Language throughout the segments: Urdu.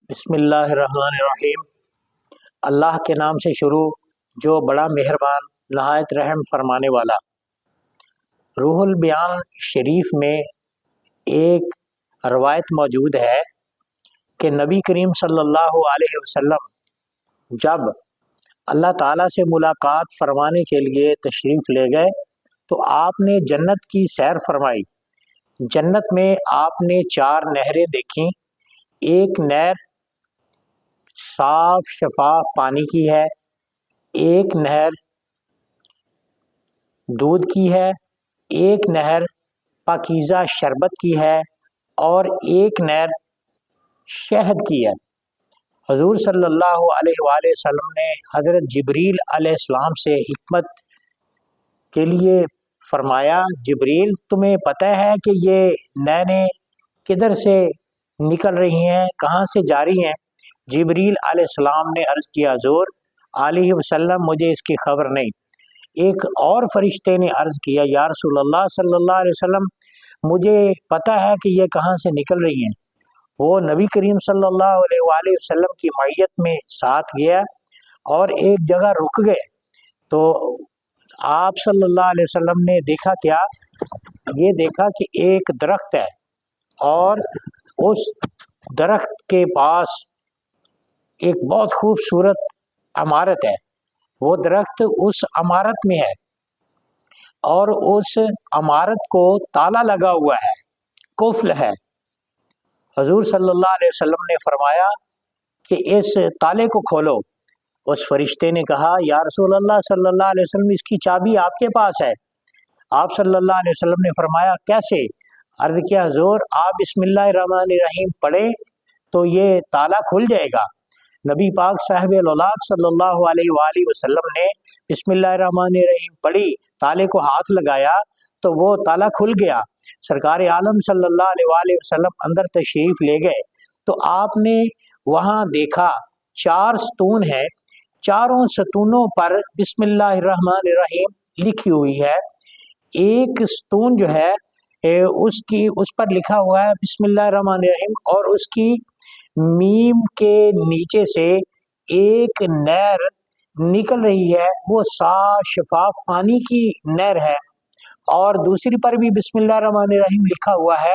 بسم اللہ الرحمن الرحیم۔ اللہ کے نام سے شروع جو بڑا مہربان نہایت رحم فرمانے والا۔ روح البیان شریف میں ایک روایت موجود ہے کہ نبی کریم صلی اللہ علیہ وسلم جب اللہ تعالیٰ سے ملاقات فرمانے کے لیے تشریف لے گئے تو آپ نے جنت کی سیر فرمائی۔ جنت میں آپ نے 4 نہریں دیکھیں۔ ایک نہر صاف شفاف پانی کی ہے، ایک نہر دودھ کی ہے، ایک نہر پاکیزہ شربت کی ہے اور ایک نہر شہد کی ہے۔ حضور صلی اللہ علیہ وآلہ وسلم نے حضرت جبریل علیہ السلام سے حکمت کے لیے فرمایا، جبریل تمہیں پتہ ہے کہ یہ نہریں کدھر سے نکل رہی ہیں، کہاں سے جاری ہیں؟ جبریل علیہ السلام نے عرض کیا، حضور علیہ وسلم مجھے اس کی خبر نہیں۔ ایک اور فرشتے نے عرض کیا، یا رسول اللہ صلی اللہ علیہ وسلم مجھے پتہ ہے کہ یہ کہاں سے نکل رہی ہیں۔ وہ نبی کریم صلی اللہ علیہ وآلہ وسلم کی معیت میں ساتھ گیا اور ایک جگہ رک گئے تو آپ صلی اللہ علیہ وسلم نے دیکھا کیا؟ یہ دیکھا کہ ایک درخت ہے اور اس درخت کے پاس ایک بہت خوبصورت عمارت ہے۔ وہ درخت اس عمارت میں ہے اور اس عمارت کو تالا لگا ہوا ہے، قفل ہے۔ حضور صلی اللہ علیہ وسلم نے فرمایا کہ اس تالے کو کھولو۔ اس فرشتے نے کہا، یا رسول اللہ صلی اللہ علیہ وسلم اس کی چابی آپ کے پاس ہے۔ آپ صلی اللہ علیہ وسلم نے فرمایا، کیسے؟ عرض کیا، حضور آپ بسم اللہ الرحمن الرحیم پڑھیں تو یہ تالا کھل جائے گا۔ نبی پاک صاحب الاولاد صلی اللہ علیہ وآلہ وسلم نے بسم اللہ الرحمن الرحیم پڑھی، تالے کو ہاتھ لگایا تو وہ تالا کھل گیا۔ سرکار عالم صلی اللہ علیہ وآلہ وسلم اندر تشریف لے گئے تو آپ نے وہاں دیکھا 4 ستون ہیں، چاروں ستونوں پر بسم اللہ الرحمن الرحیم لکھی ہوئی ہے۔ ایک ستون جو ہے اس پر لکھا ہوا ہے بسم اللہ الرحمن الرحیم اور اس کی میم کے نیچے سے ایک نہر نکل رہی ہے، وہ صاف شفاف پانی کی نہر ہے، اور دوسری پر بھی بسم اللہ الرحمن الرحیم لکھا ہوا ہے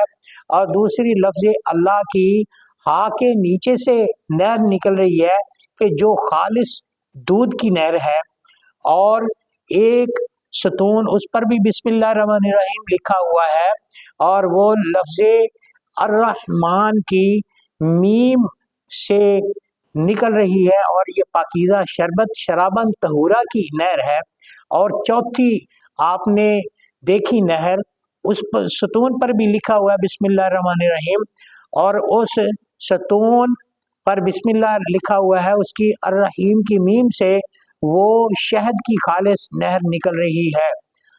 اور دوسری لفظ اللہ کی ہاں کے نیچے سے نہر نکل رہی ہے کہ جو خالص دودھ کی نہر ہے، اور ایک ستون اس پر بھی بسم اللہ الرحمن الرحیم لکھا ہوا ہے اور وہ لفظ الرحمن کی میم سے نکل رہی ہے، اور یہ پاکیزہ شربت شرابن طہورہ کی نہر ہے۔ اور چوتھی آپ نے دیکھی نہر، اس ستون پر بھی لکھا ہوا ہے بسم اللہ الرحمن الرحیم، اور اس ستون پر بسم اللہ لکھا ہوا ہے، اس کی الرحیم کی میم سے وہ شہد کی خالص نہر نکل رہی ہے۔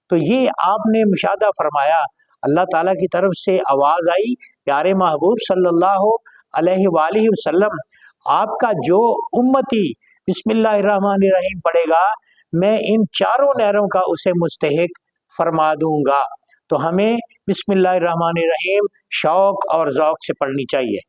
تو یہ آپ نے مشاہدہ فرمایا، اللہ تعالیٰ کی طرف سے آواز آئی، پیارے محبوب صلی اللہ علیہ وآلہ وسلم آپ کا جو امتی بسم اللہ الرحمن الرحیم پڑھے گا میں ان 4 نہروں کا اسے مستحق فرما دوں گا۔ تو ہمیں بسم اللہ الرحمن الرحیم شوق اور ذوق سے پڑھنی چاہیے۔